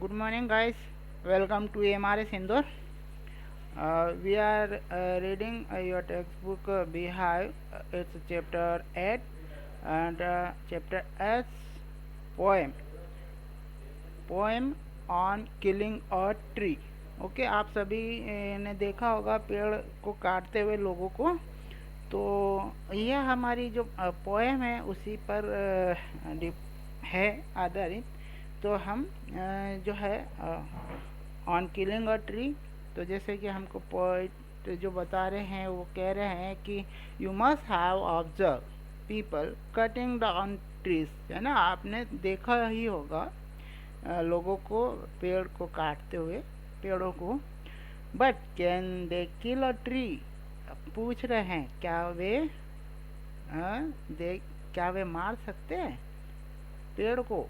Good morning, guys. Welcome to MRS Indore. We are reading your textbook Beehive. It's chapter 8 and chapter S poem. Poem on killing a tree. Okay आप सभी ने देखा होगा पेड़ को काटते हुए लोगों को। तो यह हमारी जो पोएम है उसी पर है आधारित। तो हम जो है ऑन किलिंग अ ट्री, तो जैसे कि हमको पोइट जो बता रहे हैं वो कह रहे हैं कि you must have observe people cutting down trees, है ना। आपने देखा ही होगा लोगों को पेड़ को काटते हुए, पेड़ों को। But can they kill a tree, पूछ रहे हैं क्या वे दे क्या वे मार सकते हैं पेड़ को।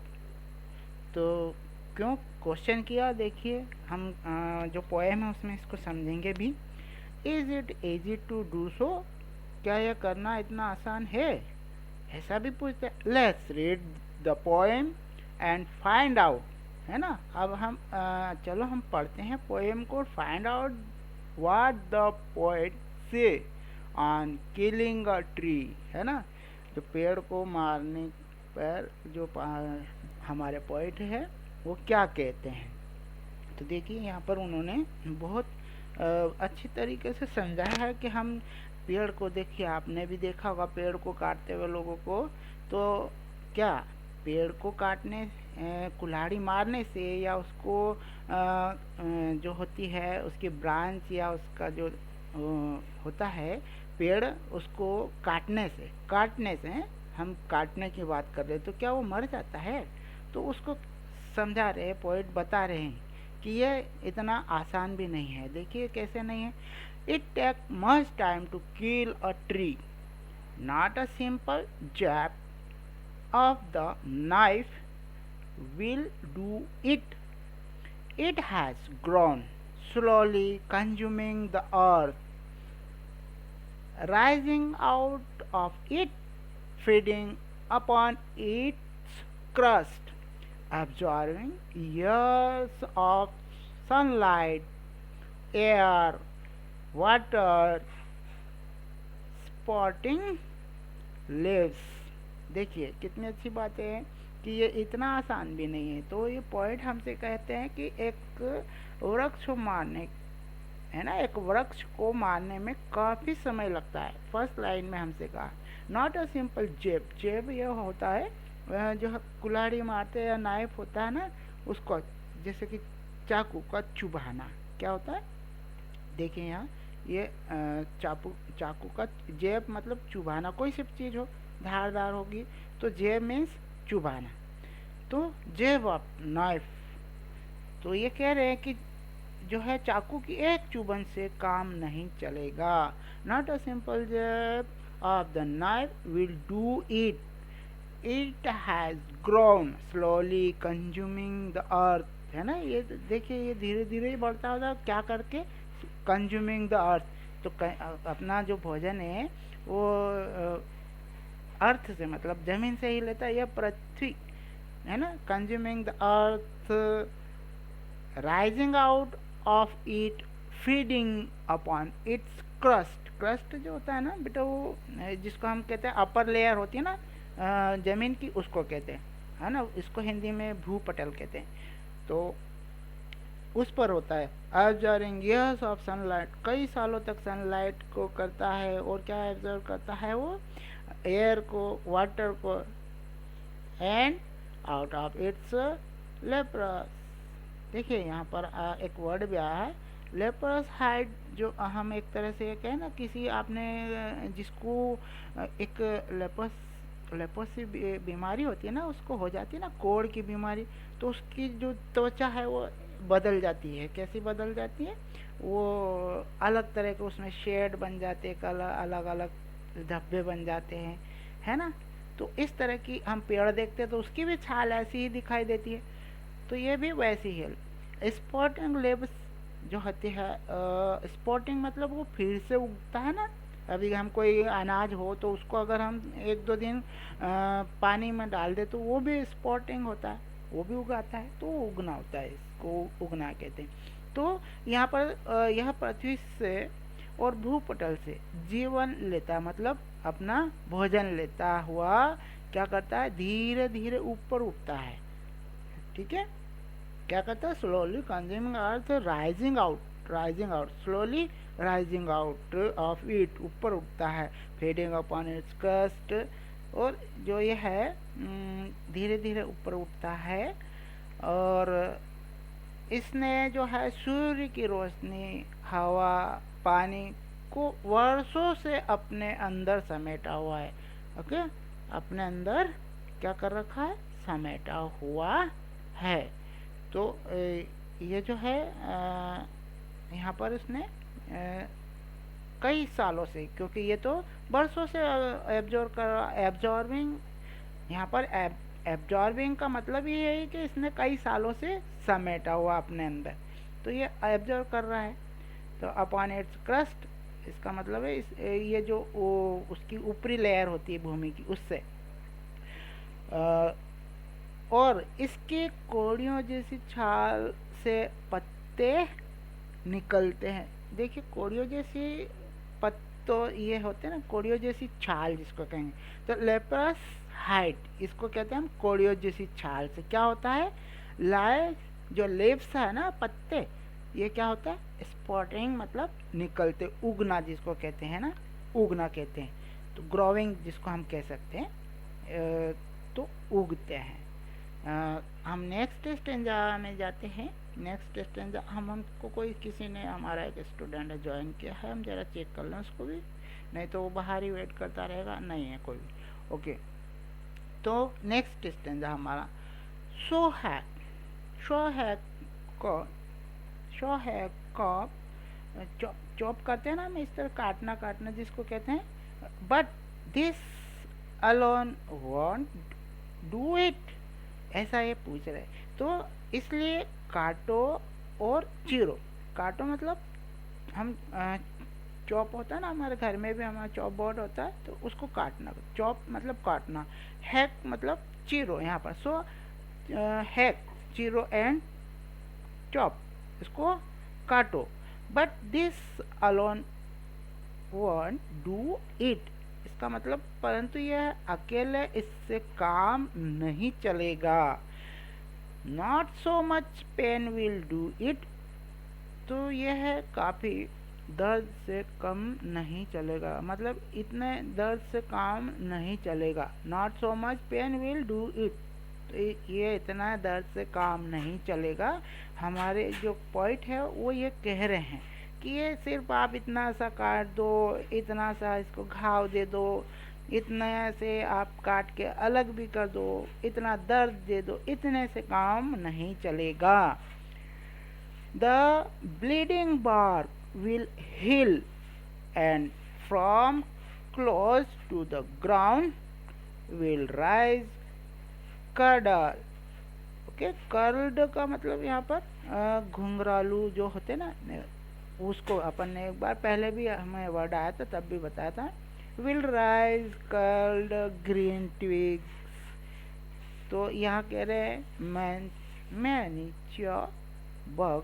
तो क्यों क्वेश्चन किया, देखिए हम जो पोएम है उसमें इसको समझेंगे भी। Is it easy to do so, क्या यह करना इतना आसान है, ऐसा भी पूछते। Let's read the poem and find out, है ना। अब हम चलो हम पढ़ते हैं पोएम को, find out what the poet से ऑन किलिंग अ ट्री, है ना। जो पेड़ को मारने पर जो हमारे पोएट है वो क्या कहते हैं। तो देखिए यहाँ पर उन्होंने बहुत अच्छी तरीके से समझाया है कि हम पेड़ को, देखिए आपने भी देखा होगा पेड़ को काटते हुए लोगों को। तो क्या पेड़ को काटने कुल्हाड़ी मारने से या उसको जो होती है उसकी ब्रांच या उसका जो होता है पेड़, उसको काटने से हम काटने की बात कर रहे हैं, तो क्या वो मर जाता है। तो उसको समझा रहे पोइट, बता रहे हैं कि ये इतना आसान भी नहीं है। देखिए कैसे नहीं है। It take much time to kill a tree, not a simple jab of the knife will do it. It has grown, slowly consuming the earth, rising out of it, feeding upon its crust, absorbing years of sunlight, air, water, spotting leaves। देखिए कितनी अच्छी बात है कि ये इतना आसान भी नहीं है। तो ये पॉइंट हमसे कहते हैं कि एक वृक्ष को मारने, है ना, एक वृक्ष को मारने में काफ़ी समय लगता है। फर्स्ट लाइन में हमसे कहा नॉट अ सिंपल जेब, जेब ये होता है जो कुल्हाड़ी मारते हैं या नाइफ होता है ना उसको, जैसे कि चाकू का चुभाना क्या होता है। देखिए यहाँ ये चाकू का जेब मतलब चुभाना, कोई सी चीज़ हो धारदार होगी तो जेब मीन्स चुभाना। तो जेब ऑफ नाइफ, तो ये कह रहे हैं कि जो है चाकू की एक चुभन से काम नहीं चलेगा। नॉट अ सिंपल जेब of the knife will do it, it has grown slowly consuming the earth, है ना। ये देखिए ये धीरे धीरे ही बढ़ता होता, क्या करके, कंज्यूमिंग द अर्थ। तो अपना जो भोजन है वो अर्थ से मतलब जमीन से ही लेता है, यह पृथ्वी, है ना। Consuming the earth, rising out of it, feeding upon its crust. Crust जो होता है ना बेटा, वो जिसको हम कहते हैं अपर लेयर होती है ना जमीन की, उसको कहते हैं, है ना। इसको हिंदी में भूपटल कहते हैं। तो उस पर होता है ऑब्जर्विंग ईयर्स ऑफ सनलाइट, कई सालों तक सनलाइट को करता है। और क्या ऑब्जर्व करता है वो, एयर को, वाटर को, and out of its leprous. देखिए यहाँ पर एक वर्ड भी आया है लेप्रस हाइड, जो हम एक तरह से कहें ना, किसी आपने जिसको एक लेप्रोसी बीमारी होती है ना, उसको हो जाती है ना कोढ़ की बीमारी, तो उसकी जो त्वचा है वो बदल जाती है। कैसी बदल जाती है, वो अलग तरह के उसमें शेड बन जाते हैं, अलग अलग धब्बे बन जाते हैं, है ना। तो इस तरह की हम पेड़ देखते हैं तो उसकी भी छाल ऐसी ही दिखाई देती है। तो ये भी वैसी है। स्पॉटिंग लेब्स जो होती है, स्पॉटिंग मतलब वो फिर से उगता है ना। अभी हम कोई अनाज हो तो उसको अगर हम एक दो दिन पानी में डाल दे तो वो भी स्पॉटिंग होता है। वो भी उगाता है, तो उगना होता है, इसको उगना कहते हैं। तो यहाँ पर यह पृथ्वी से और भूपटल से जीवन लेता है, मतलब अपना भोजन लेता हुआ क्या करता है, धीरे धीरे ऊपर उठता है। ठीक है, क्या करता है, slowly consuming earth rising out slowly rising out of it, ऊपर उठता है, फीडिंग अपॉन इट्स क्रस्ट। और जो ये है धीरे धीरे ऊपर उठता है, और इसने जो है सूर्य की रोशनी, हवा, पानी को वर्षों से अपने अंदर समेटा हुआ है। ओके, अपने अंदर क्या कर रखा है, समेटा हुआ है। तो ये जो है यहाँ पर उसने कई सालों से, क्योंकि ये तो बरसों से एब्जॉर्बिंग, यहाँ पर एब्जॉर्बिंग का मतलब ये है कि इसने कई सालों से समेटा हुआ अपने अंदर, तो ये एब्जॉर्ब कर रहा है। तो अपॉन इट्स क्रस्ट, इसका मतलब है ये जो उसकी ऊपरी लेयर होती है भूमि की, उससे और इसके कोड़ियों जैसी छाल से पत्ते निकलते हैं। देखिए, कोड़ियों जैसी पत्तों ये होते हैं ना, कोड़ियों जैसी छाल जिसको कहेंगे, तो लेप्रस हाइट, इसको कहते हैं हम कोड़ियों जैसी छाल से। क्या होता है, लाए जो लेव्स है ना, पत्ते, ये क्या होता है, स्पॉटिंग मतलब निकलते, उगना जिसको कहते हैं ना, उगना कहते हैं। तो ग्रोविंग जिसको हम कह सकते हैं, तो उगते हैं। हम नेक्स्ट स्टेंजा में जाते हैं। नेक्स्ट स्टेंजा हमको कोई किसी ने, हमारा एक स्टूडेंट है ज्वाइन किया है, हम जरा चेक कर लें उसको भी, नहीं तो वो बाहर ही वेट करता रहेगा, नहीं है कोई भी। ओके, तो नेक्स्ट स्टेंजा हमारा शो हैक को चॉप करते हैं ना हम, इस तरह काटना जिसको कहते हैं, but this alone want do it, ऐसा ये पूछ रहे। तो इसलिए काटो और चीरो। काटो मतलब हम चॉप होता है ना, हमारे घर में भी हमारा चॉप बोर्ड होता है, तो उसको काटना, चॉप मतलब काटना, हैक मतलब चीरो यहाँ पर। सो हैक, चीरो एंड चॉप, इसको काटो, but this alone want do it, इसका मतलब परंतु यह अकेले इससे काम नहीं चलेगा। Not so much pain will do it, तो यह काफ़ी दर्द से कम नहीं चलेगा, मतलब इतने दर्द से काम नहीं चलेगा। Not so much pain will do it, तो ये इतना दर्द से काम नहीं चलेगा। हमारे जो पॉइंट है वो ये कह रहे हैं कि ये सिर्फ आप इतना सा काट दो, इतना सा इसको घाव दे दो, इतने से आप काट के अलग भी कर दो, इतना दर्द दे दो, इतने से काम नहीं चलेगा। The bleeding bark will heal, and from close to the ground will rise curdle. Okay, curled का मतलब यहाँ पर घुंघरालू जो होते ना, उसको अपन ने एक बार पहले भी हमें वर्ड आया था तब भी बताया था, will rise curled green twigs. तो यहाँ कह रहे हैं मैनीच्योर बग।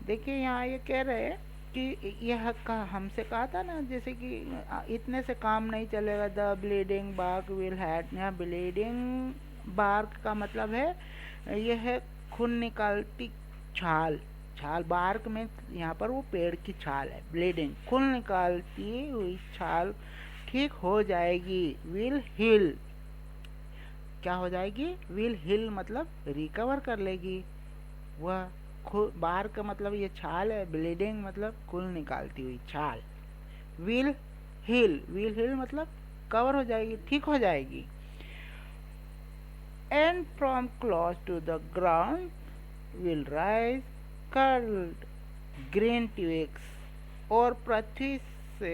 देखिए यहाँ ये कह रहे हैं कि यह हमसे कहा था ना, जैसे कि इतने से काम नहीं चलेगा, the bleeding bark will had. यहाँ ब्लीडिंग बार्क का मतलब है यह है खून निकालती छाल, बार्क में यहाँ पर वो पेड़ की छाल है, ब्लीडिंग खून निकालती हुई छाल ठीक हो जाएगी। विल हील, क्या हो जाएगी, विल हील मतलब रिकवर कर लेगी। वह बार का मतलब ये छाल है, ब्लीडिंग मतलब खून निकालती हुई छाल। विल हील मतलब कवर हो जाएगी, ठीक हो जाएगी। And from close to the ground will rise curled green twigs, और पृथ्वी से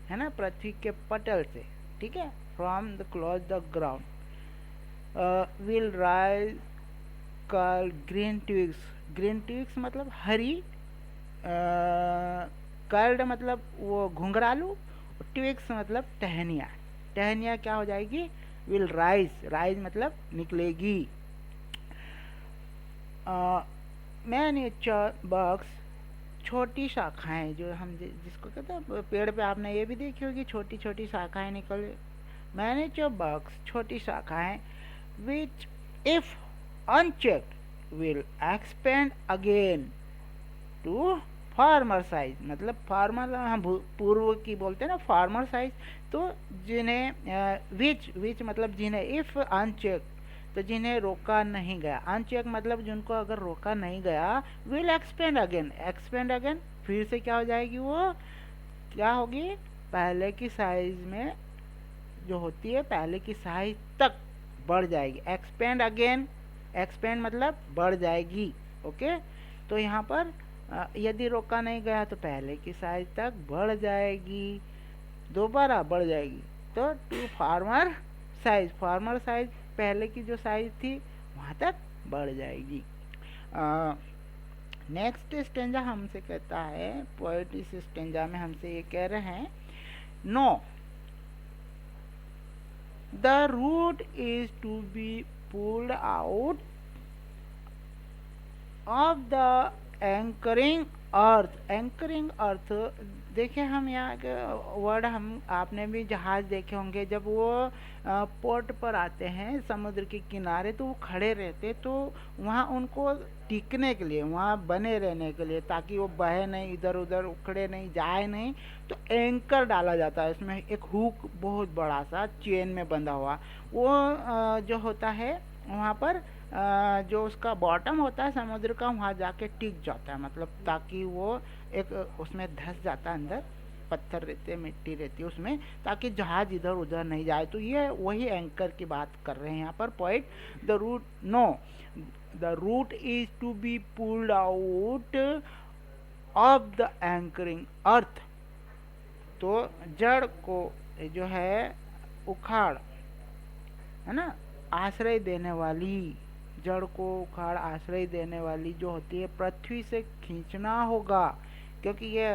है ना, पृथ्वी के पटल से, ठीक है, from the close the ground will rise curled green twigs. Green twigs मतलब हरी, कर्ल्ड मतलब वो घुंघरालू, ट्विग्स मतलब टहनिया क्या हो जाएगी, विल राइज मतलब निकलेगी। मैनिएचर बग्स छोटी शाखाएं, जो हम जिसको कहते हैं पेड़ पे, आपने ये भी देखी होगी छोटी छोटी शाखाएं निकल। मैनिएचर बग्स छोटी शाखाएं which if unchecked will expand again to former size, मतलब फार्मर हम पूर्व की बोलते हैं ना फार्मर साइज। तो जिन्हें विच मतलब जिन्हें, इफ अनचेक तो जिन्हें रोका नहीं गया, अनचेक मतलब जिनको अगर रोका नहीं गया, will expand again, expand again फिर से क्या हो जाएगी, वो क्या होगी, पहले की साइज में जो होती है पहले की साइज तक बढ़ जाएगी। एक्सपेंड अगेन, एक्सपेंड मतलब बढ़ जाएगी। ओके, तो यहाँ पर यदि रोका नहीं गया तो पहले की साइज तक बढ़ जाएगी, दोबारा बढ़ जाएगी। तो to former size, former size पहले की जो साइज थी वहाँ तक बढ़ जाएगी। नेक्स्ट स्टेंजा हमसे कहता है, पोएट इस स्टेंजा में हमसे ये कह रहे हैं, no the root is to be pulled out of the anchoring earth. Anchoring earth, देखिए हम यहाँ के वर्ड हम आपने भी जहाज देखे होंगे, जब वो पोर्ट पर आते हैं समुद्र के किनारे तो वो खड़े रहते, तो वहाँ उनको टिकने के लिए, वहाँ बने रहने के लिए, ताकि वो बहे नहीं, इधर उधर उखड़े नहीं, जाए नहीं, तो एंकर डाला जाता है। इसमें एक हुक बहुत बड़ा सा चेन में बंधा हुआ, वो जो होता है वहाँ पर जो उसका बॉटम होता है समुद्र का, वहाँ जाके टिक जाता है, मतलब ताकि वो एक उसमें धंस जाता है, अंदर पत्थर रहते, मिट्टी रहती है उसमें, ताकि जहाज इधर उधर नहीं जाए। तो ये वही एंकर की बात कर रहे हैं यहाँ पर poet. The root, no the root is to be pulled out of the anchoring earth. तो जड़ को जो है उखाड़, है ना, आश्रय देने वाली, जड़ को उखाड़ आश्रय देने वाली जो होती है पृथ्वी से खींचना होगा, क्योंकि ये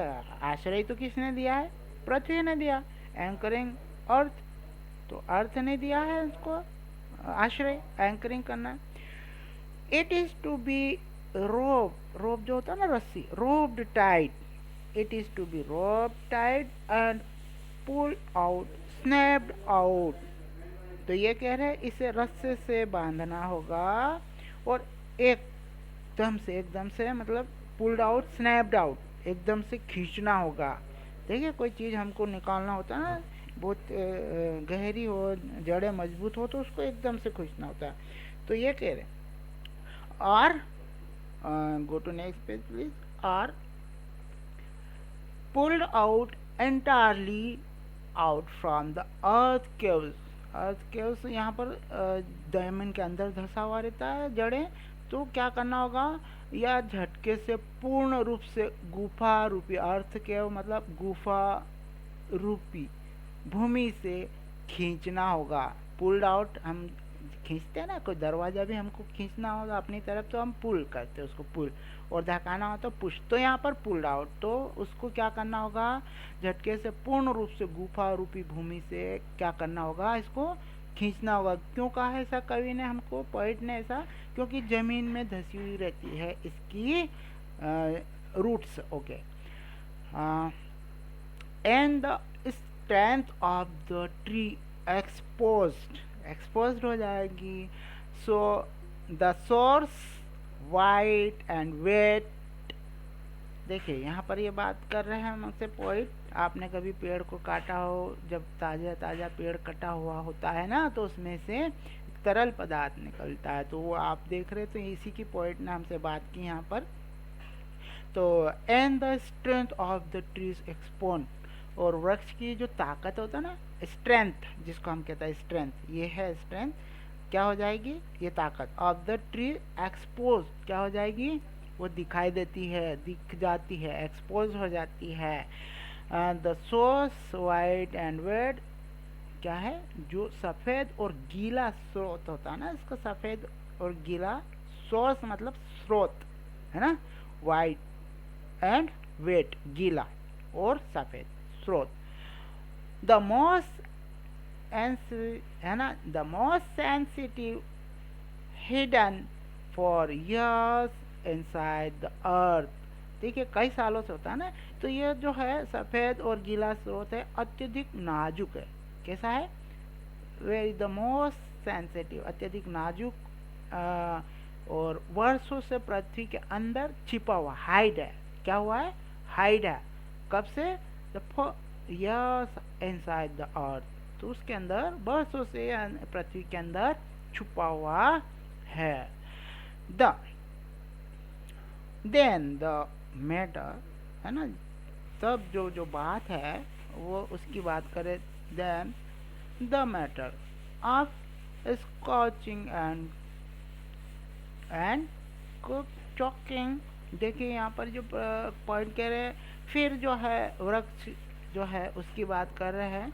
आश्रय तो किसने दिया है, पृथ्वी ने दिया। एंकरिंग अर्थ, तो अर्थ ने दिया है उसको आश्रय, एंकरिंग करना। It is to be rope, rope जो होता है ना रस्सी, roped tight, it is to be rope tight and pull out, snapped out. तो ये कह रहे हैं इसे रस्से से बांधना होगा और एकदम से मतलब पुल्ड आउट, स्नैप्ड आउट, एकदम से खींचना होगा। देखिए कोई चीज़ हमको निकालना होता है ना, बहुत गहरी हो, जड़ें मजबूत हो, तो उसको एकदम से खींचना होता है। तो ये कह रहे और go to next page please, are pulled out entirely out from the earth caves. Earth caves यहाँ पर ज़मीन के अंदर धंसा हुआ रहता है जड़ें, तो क्या करना होगा, या झटके से पूर्ण रूप से गुफा रूपी, अर्थ केव मतलब गुफा रूपी भूमि से खींचना होगा। पुल्ड आउट, हम खींचते हैं ना, कोई दरवाजा भी हमको खींचना होगा अपनी तरफ तो हम पुल करते हैं उसको, पुल, और धकाना हो तो पुश। तो यहाँ पर पुल्ड आउट, तो उसको क्या करना होगा, झटके से पूर्ण रूप से गुफा रूपी भूमि से क्या करना होगा, इसको खींचना होगा। क्यों कहा है ऐसा कवि ने हमको, पोइट ने ऐसा, क्योंकि जमीन में धसी हुई रहती है इसकी roots. Okay, and the strength of the tree exposed, exposed हो जाएगी। So the source white and wet. देखिए यहाँ पर ये बात कर रहे हैं हमसे पोइट, आपने कभी पेड़ को काटा हो, जब ताज़ा ताज़ा पेड़ कटा हुआ होता है ना, तो उसमें से तरल पदार्थ निकलता है, तो वो आप देख रहे, तो इसी की पोइट ने हमसे बात की यहाँ पर। तो and the strength of the trees exposed, और वृक्ष की जो ताकत होता है ना, स्ट्रेंथ जिसको हम कहते हैं स्ट्रेंथ, ये है स्ट्रेंथ, क्या हो जाएगी, ये ताकत ऑफ द ट्री एक्सपोज, क्या हो जाएगी, वो दिखाई देती है, दिख जाती है, एक्सपोज हो जाती है। The source white and wet, क्या है, जो सफ़ेद और गीला स्रोत होता है ना, इसका सफ़ेद और गीला, सोर्स मतलब स्रोत, है ना, वाइट एंड वेट गीला और सफ़ेद स्रोत। द मोस्ट है ना, the most sensitive hidden for years inside the earth. देखिए कई सालों से होता है ना। तो ये जो है सफ़ेद और गीला स्रोत है अत्यधिक नाजुक है। कैसा है? वेरी द मोस्ट सेंसिटिव, अत्यधिक नाजुक और वर्षों से पृथ्वी के अंदर छिपा हुआ, हाइड है। क्या हुआ है? हाइड है। कब से? The yes inside the earth. तो उसके अंदर वर्षों से पृथ्वी के अंदर छुपा हुआ है। द देन द मैटर, है ना, तब जो बात है वो उसकी बात करें। Then the matter of scorching and choking. देखिए यहाँ पर जो पॉइंट कह रहे हैं, फिर जो है वृक्ष जो है उसकी बात कर रहे हैं,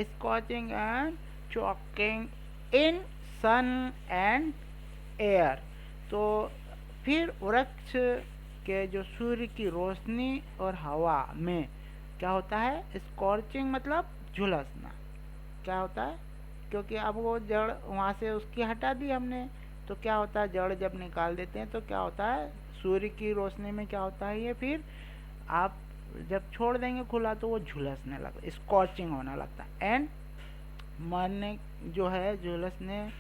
scorching and choking in sun and air. तो फिर वृक्ष के जो सूर्य की रोशनी और हवा में क्या होता है? स्कॉर्चिंग मतलब झुलसना। क्या होता है? क्योंकि अब वो जड़ वहाँ से उसकी हटा दी हमने, तो क्या होता है? जड़ जब निकाल देते हैं तो क्या होता है? सूर्य की रोशनी में क्या होता है? ये फिर आप जब छोड़ देंगे खुला तो वो झुलसने लगता है, स्कॉचिंग होने लगता है। एंड मरने जो है, झुलसने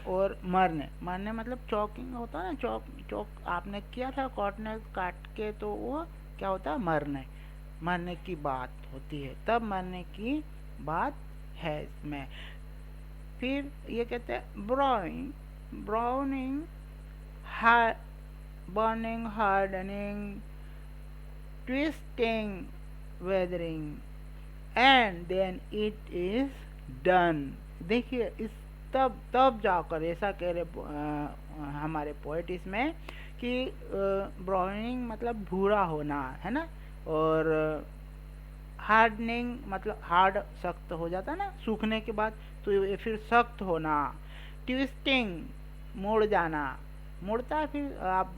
और मरने मतलब चॉकिंग होता है ना। चॉक आपने किया था कॉटन काट के, तो वो क्या होता है? मरने की बात होती है, तब मरने की बात है इसमें। फिर ये कहते हैं browning, burning, hardening, twisting, weathering, and then it is done. देखिए इस तब जाकर ऐसा कह रहे हमारे पोएट इसमें कि ब्राउनिंग मतलब भूरा होना, है ना, और हार्डनिंग मतलब हार्ड, सख्त हो जाता है ना सूखने के बाद, तो ये फिर सख्त होना। ट्विस्टिंग मुड़ जाना, मुड़ता है फिर आप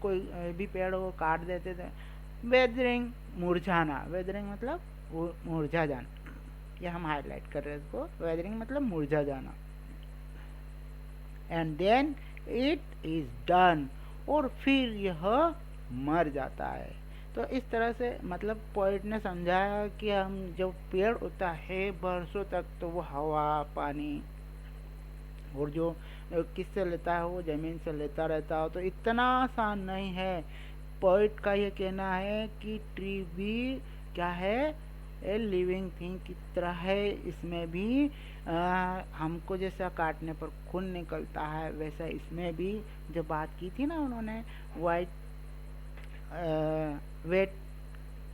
कोई भी पेड़ को काट देते थे। वेदरिंग मुरझाना, वेदरिंग मतलब मुरझा जाना, ये हम हाईलाइट कर रहे हैं इसको। वेदरिंग मतलब मुरझा जाना। And then it is done, और फिर यह मर जाता है। तो इस तरह से मतलब पोइट ने समझाया कि हम जब पेड़ होता है बरसों तक, तो वो हवा, पानी और जो किससे लेता है? वो ज़मीन से लेता रहता हो, तो इतना आसान नहीं है। पोइट का ये कहना है कि ट्री भी क्या है? ए लिविंग थिंग की तरह है। इसमें भी हमको जैसा काटने पर खून निकलता है, वैसा इसमें भी जो बात की थी ना उन्होंने, वाइट वेट,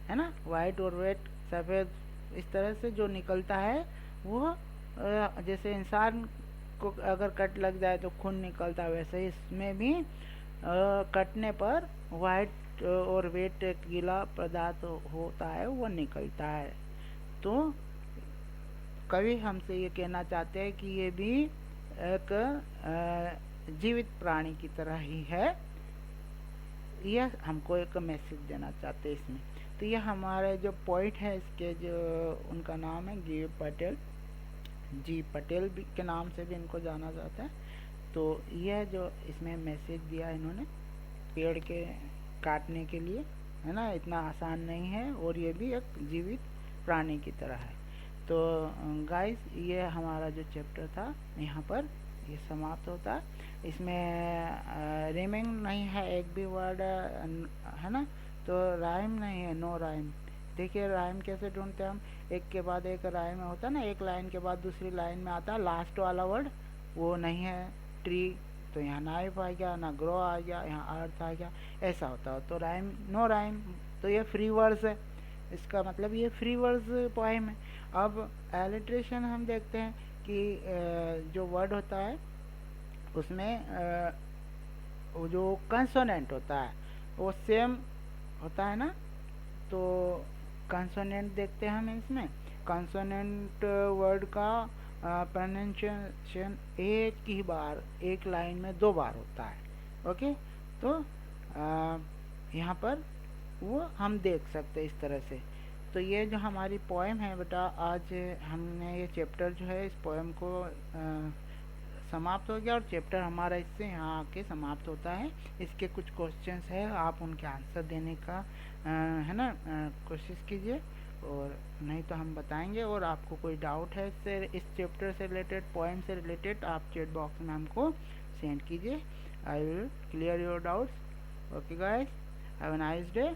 है ना, वाइट और वेट, सफ़ेद, इस तरह से जो निकलता है वो जैसे इंसान को अगर कट लग जाए तो खून निकलता है, वैसे ही इसमें भी कटने पर वाइट और वेट, एक गीला पदार्थ होता है, वो निकलता है। तो कवि हमसे ये कहना चाहते हैं कि ये भी एक जीवित प्राणी की तरह ही है। यह हमको एक मैसेज देना चाहते हैं इसमें। तो यह हमारे जो पॉइंट है, इसके जो उनका नाम है जी पटेल भी के नाम से भी इनको जाना जाता है। तो यह जो इसमें मैसेज दिया इन्होंने पेड़ के काटने के लिए, है ना, इतना आसान नहीं है, और ये भी एक जीवित प्राणी की तरह है। तो गाइस, ये हमारा जो चैप्टर था यहाँ पर ये समाप्त होता है। इसमें रिमिंग नहीं है, एक भी वर्ड, है ना, तो राइम नहीं है, नो राइम। देखिए राइम कैसे ढूंढते हैं हम? एक के बाद एक राइम होता है ना, एक लाइन के बाद दूसरी लाइन में आता है लास्ट वाला वर्ड, वो नहीं है। ट्री, तो यहाँ नाइफ आ गया, ना ग्रो आ गया, यहाँ अर्थ आ गया, ऐसा होता है। तो राइम, नो राइम, तो ये फ्री वर्ड्स है, इसका मतलब ये फ्री वर्ड्स पोएम है। अब एलिट्रेशन हम देखते हैं कि जो वर्ड होता है उसमें वो जो कंसोनेंट होता है वो सेम होता है ना, तो कंसोनेंट देखते हैं हम इसमें। कंसोनेंट वर्ड का प्रोनाउंसिएशन एक ही बार, एक लाइन में 2 बार होता है। ओके, तो यहाँ पर वो हम देख सकते हैं इस तरह से। तो ये जो हमारी पोएम है बेटा, आज हमने ये चैप्टर जो है इस पोएम को समाप्त हो गया और चैप्टर हमारा इससे यहाँ आके समाप्त होता है। इसके कुछ क्वेश्चंस है, आप उनके आंसर देने का है ना कोशिश कीजिए, और नहीं तो हम बताएंगे। और आपको कोई डाउट है इससे, इस चैप्टर से रिलेटेड, पोएम से रिलेटेड, आप चैट बॉक्स में हमको सेंड कीजिए। I will clear your doubts. Okay guys, have a nice day.